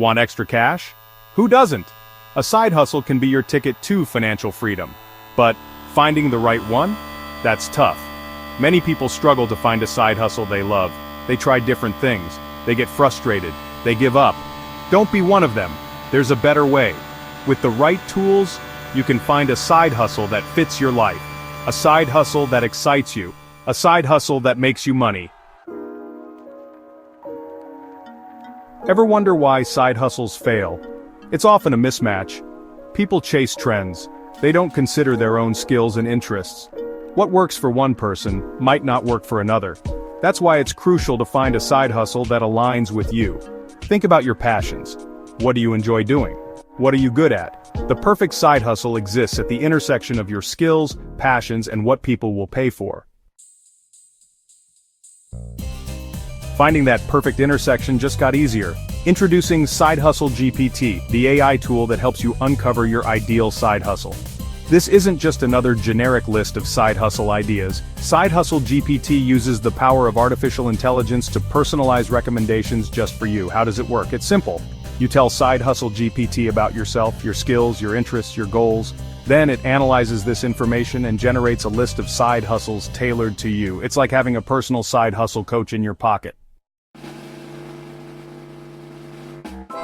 Want extra cash? Who doesn't? A side hustle can be your ticket to financial freedom. But finding the right one? That's tough. Many people struggle to find a side hustle they love. They try different things. They get frustrated. They give up. Don't be one of them. There's a better way. With the right tools, you can find a side hustle that fits your life. A side hustle that excites you. A side hustle that makes you money. Ever wonder why side hustles fail? It's often a mismatch. People chase trends. They don't consider their own skills and interests. What works for one person might not work for another. That's why it's crucial to find a side hustle that aligns with you. Think about your passions. What do you enjoy doing? What are you good at? The perfect side hustle exists at the intersection of your skills, passions, and what people will pay for. Finding that perfect intersection just got easier. Introducing Side Hustle GPT, the AI tool that helps you uncover your ideal side hustle. This isn't just another generic list of side hustle ideas. Side Hustle GPT uses the power of artificial intelligence to personalize recommendations just for you. How does it work? It's simple. You tell Side Hustle GPT about yourself, your skills, your interests, your goals. Then it analyzes this information and generates a list of side hustles tailored to you. It's like having a personal side hustle coach in your pocket.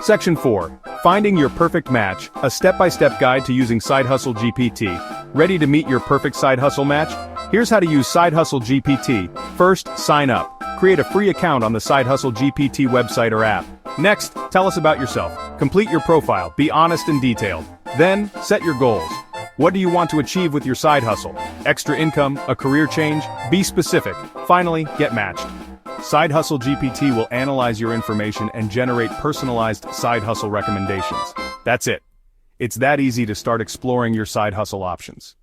Section 4. Finding your perfect match, a step-by-step guide to using Side Hustle GPT. Ready to meet your perfect side hustle match? Here's how to use Side Hustle GPT. First, sign up. Create a free account on the Side Hustle GPT website or app. Next, tell us about yourself. Complete your profile, be honest and detailed. Then, set your goals. What do you want to achieve with your side hustle? Extra income, a career change? Be specific. Finally, get matched. Side Hustle GPT will analyze your information and generate personalized side hustle recommendations. That's it. It's that easy to start exploring your side hustle options.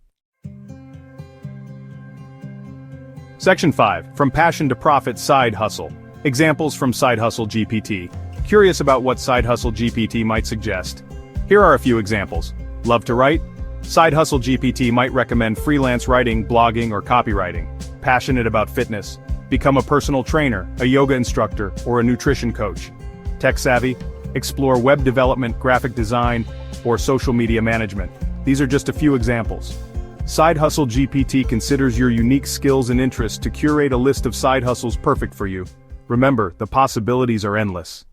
Section 5. From Passion to Profit Side Hustle. Examples from Side Hustle GPT. Curious about what Side Hustle GPT might suggest? Here are a few examples. Love to write? Side Hustle GPT might recommend freelance writing, blogging, or copywriting. Passionate about fitness? Become a personal trainer, a yoga instructor, or a nutrition coach. Tech savvy? Explore web development, graphic design, or social media management. These are just a few examples. Side Hustle GPT considers your unique skills and interests to curate a list of side hustles perfect for you. Remember, the possibilities are endless.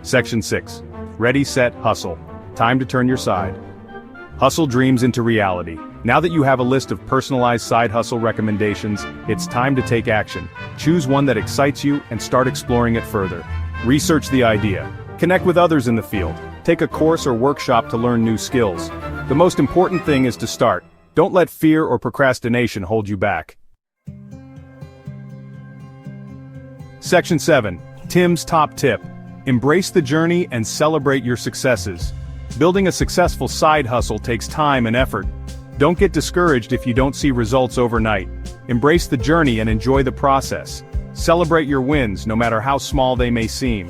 Section 6. Ready, set, hustle. Time to turn your side. Hustle dreams into reality. Now that you have a list of personalized side hustle recommendations, it's time to take action. Choose one that excites you and start exploring it further. Research the idea. Connect with others in the field. Take a course or workshop to learn new skills. The most important thing is to start. Don't let fear or procrastination hold you back. Section 7. Tim's top tip. Embrace the journey and celebrate your successes. Building a successful side hustle takes time and effort. Don't get discouraged if you don't see results overnight. Embrace the journey and enjoy the process. Celebrate your wins, no matter how small they may seem.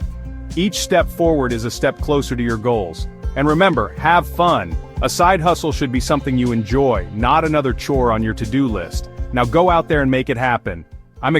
Each step forward is a step closer to your goals. And remember, have fun. A side hustle should be something you enjoy, not another chore on your to-do list. Now go out there and make it happen.